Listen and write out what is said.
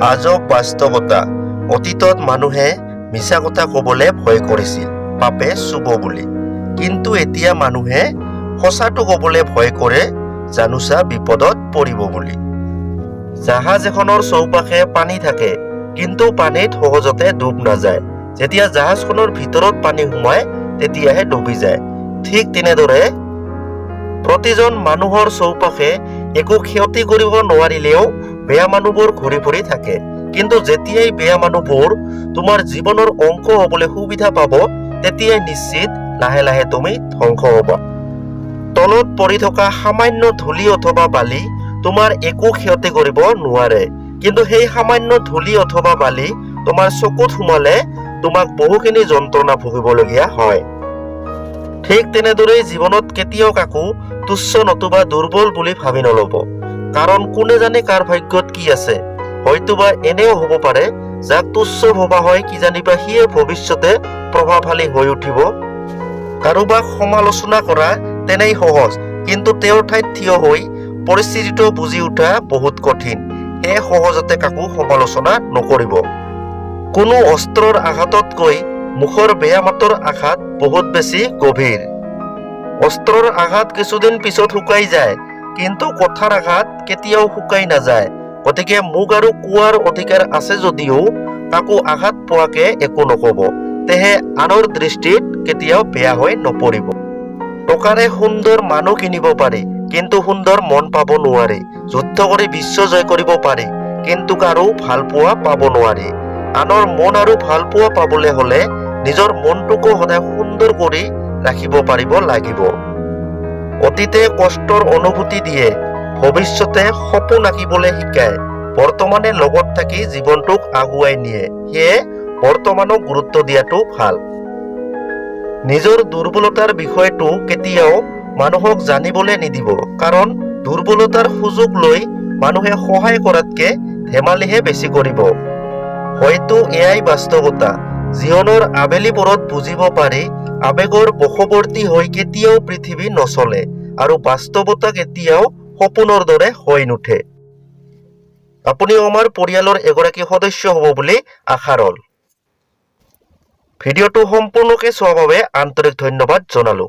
আজব বাস্তৱতা। অতীতত মানুহে মিছা কথা ক'বলৈ ভয় কৰিছিল, পাপে চুব বুলি। কিন্তু এতিয়া মানুহে সঁচাটো ক'বলৈ ভয় কৰে, জানোচা বিপদত পৰিব বুলি। জাহাজ এখনৰ চৌপাশে পানী থাকে, কিন্তু পানীত সহজতে ডুব নাযায়। যেতিয়া জাহাজখনৰ ভিতৰত পানী সোমায়, তেতিয়াহে ডুবি যায়। ঠিক তেনেদৰে প্ৰতিজন মানুহৰ চৌপাশে একো ক্ষতি কৰিব নোৱাৰিলেও বেয়া মানুহবোৰ ঘূৰি ফুৰি থাকে। কিন্তু যেতিয়াই বেয়া মানুহবোৰ তোমাৰ জীৱনৰ অংশ হ'বলৈ সুবিধা পাব, তেতিয়াই নিশ্চিত লাহে লাহে তুমি ধ্বংস হ'বা। তলত পৰি থকা সামান্য ধূলি অথবা বালি তোমাৰ একো ক্ষতি কৰিব নোৱাৰে, কিন্তু সেই সামান্য ধূলি অথবা বালি তোমাৰ চকুত সোমালে তোমাক বহুখিনি যন্ত্ৰণা ভুগিবলগীয়া হয়। ঠিক তেনেদৰেই জীৱনত কেতিয়াও কাকো তুচ্ছ নতুবা দুৰ্বল বুলি ভাবি নলব। কাৰণ কোনে জানে কাৰ ভাগ্যত কি আছে। হয়তোবা এনেও হ'ব পাৰে, যাক তুচ্ছ ভবা হয় কিজানিবা সিয়ে ভৱিষ্যতে প্ৰভাৱশালী হৈ উঠিব। কাৰোবাক সমালোচনা কৰা তেনেই সহজ, কিন্তু তেওঁৰ ঠাইত থিয় হৈ পৰিস্থিতিটো বুজি উঠা বহুত কঠিন। সেয়ে সহজতে কাকো সমালোচনা নকৰিব। কোনো অস্ত্ৰৰ আঘাততকৈ মুখৰ বেয়া মাতৰ আঘাত বহুত বেছি গভীৰ। অস্ত্ৰৰ আঘাত কিছুদিন পিছত শুকাই যায়, কিন্তু কথাৰ আঘাত কেতিয়াও শুকাই নাযায়। গতিকে মুখ আৰু কোৱাৰ অধিকাৰ আছে যদিও কাকো আঘাত পোৱাকে একো নকব। তেহে আনৰ দৃষ্টিত কেতিয়াও বেয়া হৈ নপৰিব। টকাৰে সুন্দৰ মানুহ কিনিব পাৰি, কিন্তু সুন্দৰ মন পাব নোৱাৰি। যুদ্ধ কৰি বিশ্ব জয় কৰিব পাৰি, কিন্তু কাৰো ভাল পোৱা পাব নোৱাৰি। আনৰ মন আৰু ভাল পোৱা পাবলৈ হলে নিজৰ মনটোকো সদায় সুন্দৰ কৰি ৰাখিব পাৰিব লাগিব। অতীতে কষ্টৰ অনুভূতি দিয়ে, ভৱিষ্যতে সপোন আঁকিবলৈ শিকায়, বৰ্তমানে লগত থাকি জীৱনটোক আগুৱাই নিয়ে। সেয়ে বৰ্তমানক গুৰুত্ব দিয়াটো ভাল। নিজৰ দুৰ্বলতাৰ বিষয়টো কেতিয়াও মানুহক জানিবলৈ নিদিব, কাৰণ দুৰ্বলতাৰ সুযোগ লৈ মানুহে সহায় কৰাতকে ধেমালিহে বেছি কৰিব। হয়তো এয়াই বাস্তৱতা। জীৱনৰ আবেলি পৰত বুজিব পাৰি, আবেগৰ বশৱৰ্তী হৈ কেতিয়াও পৃথিৱী নচলে, আৰু বাস্তৱতা কেতিয়াও সপোনৰ দৰে হৈ নুঠে। আপুনি আমাৰ পৰিয়ালৰ এগৰাকী সদস্য হ'ব বুলি আশা ৰল। ভিডিঅ'টো সম্পূৰ্ণকৈ চোৱাৰ বাবে আন্তৰিক ধন্যবাদ জনালো।